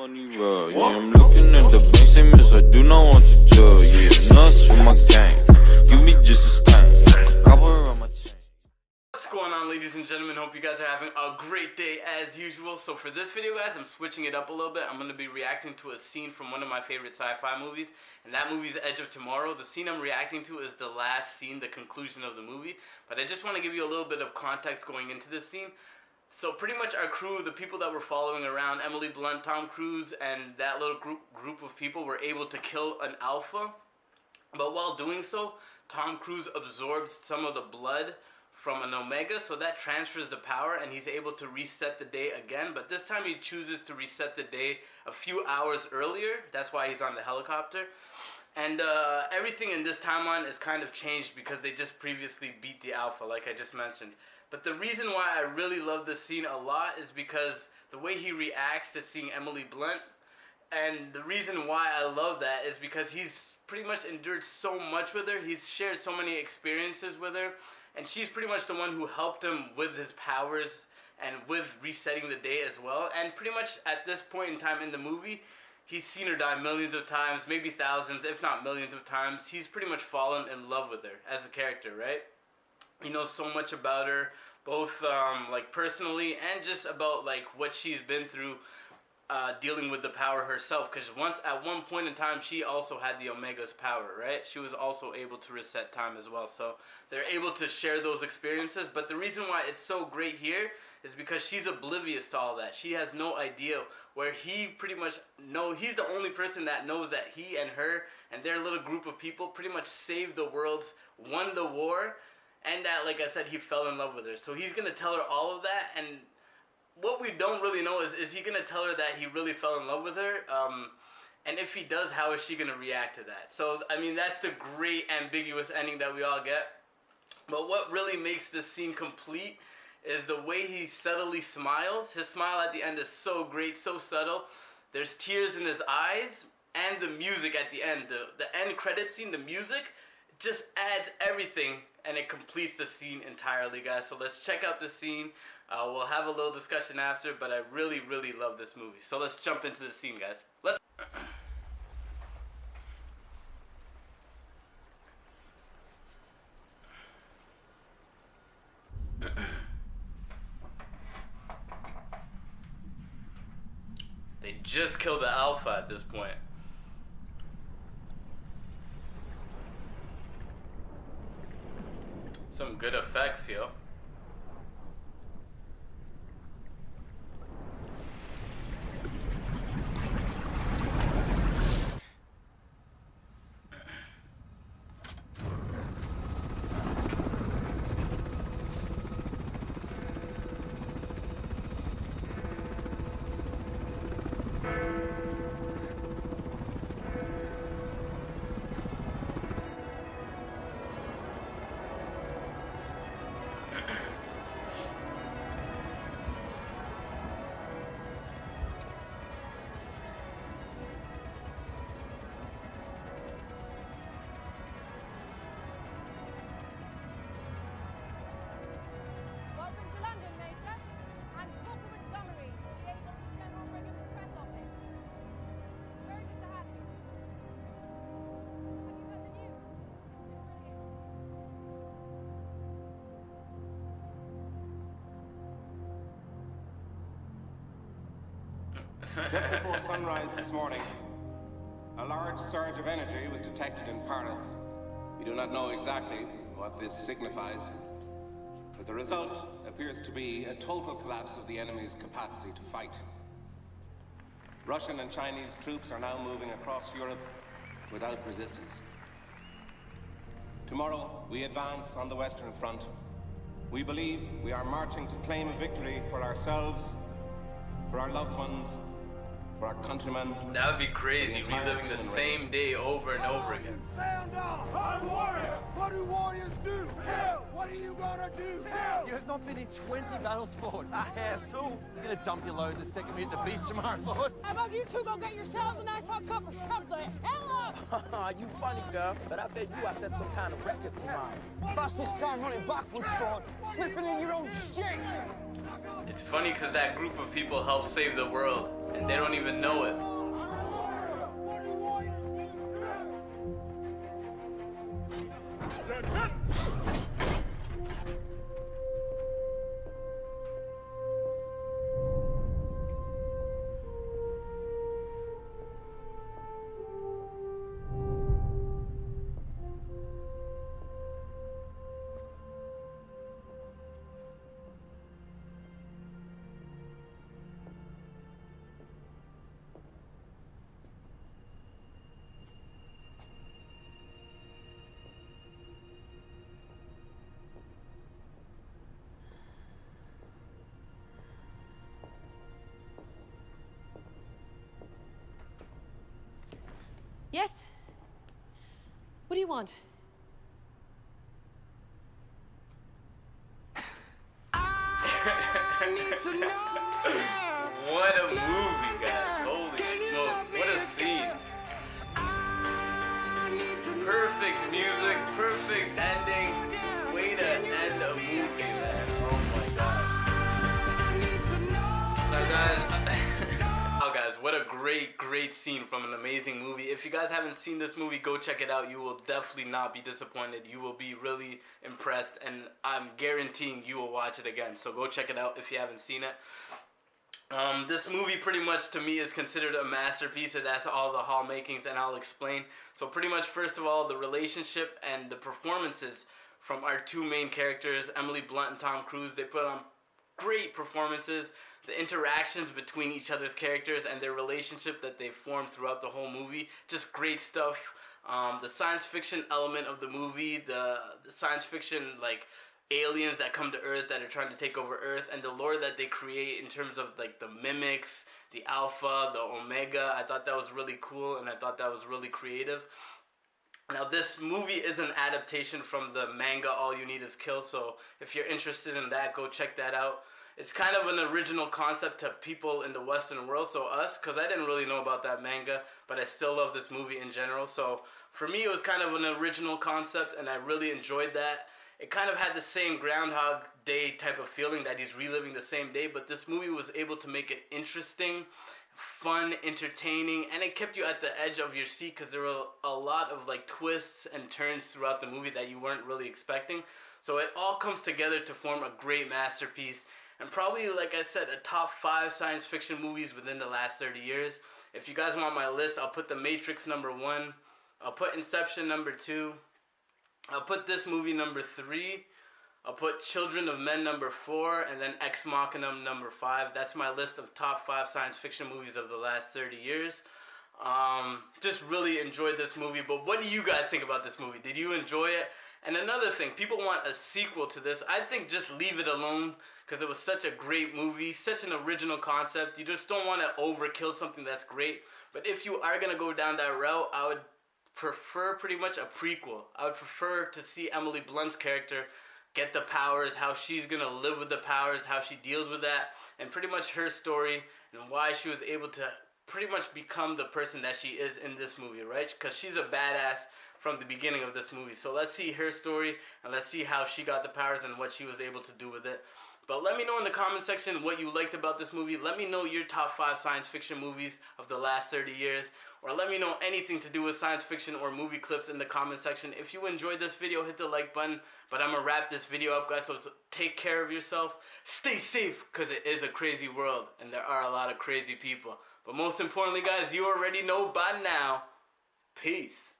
money roll, yeah, I'm looking at the bank statements, I do not want to tell, yeah, nuts with my gang, you be just a stain, cover on my chain. What's going on, ladies and gentlemen? Hope you guys are having a great day as usual. So for this video, guys, I'm switching it up a little bit. I'm going to be reacting to a scene from one of my favorite sci-fi movies, and that movie is Edge of Tomorrow. The scene I'm reacting to is the last scene, the conclusion of the movie, but I just want to give you a little bit of context going into this scene. So pretty much our crew, the people that were following around, Emily Blunt, Tom Cruise, and that little group of people were able to kill an alpha. But while doing so, Tom Cruise absorbs some of the blood from an Omega, so that transfers the power and he's able to reset the day again. But this time he chooses to reset the day a few hours earlier. That's why he's on the helicopter. And everything in this timeline is kind of changed because they just previously beat the alpha, like I just mentioned. But the reason why I really love this scene a lot is because the way he reacts to seeing Emily Blunt. And the reason why I love that is because he's pretty much endured so much with her. He's shared so many experiences with her. And she's pretty much the one who helped him with his powers and with resetting the day as well. And pretty much at this point in time in the movie, he's seen her die millions of times, maybe thousands, if not millions of times. He's pretty much fallen in love with her as a character, right? He knows so much about her, both like personally and just about like what she's been through dealing with the power herself. Because at one point in time, she also had the Omega's power, right? She was also able to reset time as well. So they're able to share those experiences. But the reason why it's so great here is because she's oblivious to all that. She has no idea where he pretty much he's the only person that knows that he and her and their little group of people pretty much saved the world, won the war. And that, like I said, he fell in love with her. So he's going to tell her all of that. And what we don't really know is he going to tell her that he really fell in love with her? And if he does, how is she going to react to that? So, I mean, that's the great ambiguous ending that we all get. But what really makes this scene complete is the way he subtly smiles. His smile at the end is so great, so subtle. There's tears in his eyes. And the music at the end, the end credit scene, the music just adds everything. And it completes the scene entirely, guys. So let's check out the scene. We'll have a little discussion after, but I really, really love this movie. So let's jump into the scene, guys. Let's. They just killed the alpha at this point. Some good effects, yo. Just before sunrise this morning, a large surge of energy was detected in Paris. We do not know exactly what this signifies, but the result appears to be a total collapse of the enemy's capacity to fight. Russian and Chinese troops are now moving across Europe without resistance. Tomorrow, we advance on the Western Front. We believe we are marching to claim a victory for ourselves, for our loved ones, for our countrymen. That would be crazy, reliving the same day over and over again. Stand up! I'm a warrior! What do warriors do? Kill! What are you gonna do? Kill! You have not been in 20 battles, Ford. I have too. You're gonna dump your load the second we hit the beach tomorrow, Ford. How about you two go get yourselves a nice hot cup of shut the hell up? You funny, girl, but I bet you I set some kind of record tomorrow. Fastest time running backwards, Ford. Slipping in your own shit. It's funny because that group of people helped save the world, and they don't even know it. What do warriors do? Yes? What do you want? What a movie, guys. Holy smokes. What a scene. Perfect music, perfect ending. Way to end a movie, man. Oh my god. Now, guys. Oh, guys, what a great scene from an amazing movie. If you guys haven't seen this movie, go check it out. You will definitely not be disappointed. You will be really impressed, and I'm guaranteeing you will watch it again. So go check it out if you haven't seen it. This movie pretty much to me is considered a masterpiece. It has all the hall makings, and I'll explain. So pretty much, first of all, the relationship and the performances from our two main characters, Emily Blunt and Tom Cruise, they put on great performances. The interactions between each other's characters and their relationship that they formed throughout the whole movie, just great stuff. The science fiction element of the movie, the science fiction like aliens that come to Earth that are trying to take over Earth, and the lore that they create in terms of like the mimics, the Alpha, the Omega. I thought that was really cool, and I thought that was really creative. Now, this movie is an adaptation from the manga All You Need Is Kill, so if you're interested in that, go check that out. It's kind of an original concept to people in the Western world, so us, because I didn't really know about that manga, but I still love this movie in general. So for me, it was kind of an original concept, and I really enjoyed that. It kind of had the same Groundhog Day type of feeling that he's reliving the same day, but this movie was able to make it interesting, fun, entertaining, and it kept you at the edge of your seat because there were a lot of like twists and turns throughout the movie that you weren't really expecting. So it all comes together to form a great masterpiece, and probably, like I said, a top 5 science fiction movies within the last 30 years. If you guys want my list, I'll put The Matrix number 1, I'll put Inception number 2, I'll put this movie number 3, I'll put Children of Men number 4, and then Ex Machina number 5. That's my list of top 5 science fiction movies of the last 30 years. Just really enjoyed this movie, but what do you guys think about this movie? Did you enjoy it? And another thing, people want a sequel to this. I think just leave it alone because it was such a great movie, such an original concept. You just don't want to overkill something that's great. But if you are going to go down that route, I would prefer pretty much a prequel. I would prefer to see Emily Blunt's character get the powers, how she's going to live with the powers, how she deals with that, and pretty much her story and why she was able to pretty much become the person that she is in this movie, right? Because she's a badass from the beginning of this movie. So let's see her story, and let's see how she got the powers and what she was able to do with it. But let me know in the comment section what you liked about this movie. Let me know your top 5 science fiction movies of the last 30 years. Or let me know anything to do with science fiction or movie clips in the comment section. If you enjoyed this video, hit the like button. But I'm going to wrap this video up, guys. So take care of yourself. Stay safe, because it is a crazy world. And there are a lot of crazy people. But most importantly, guys, you already know by now. Peace.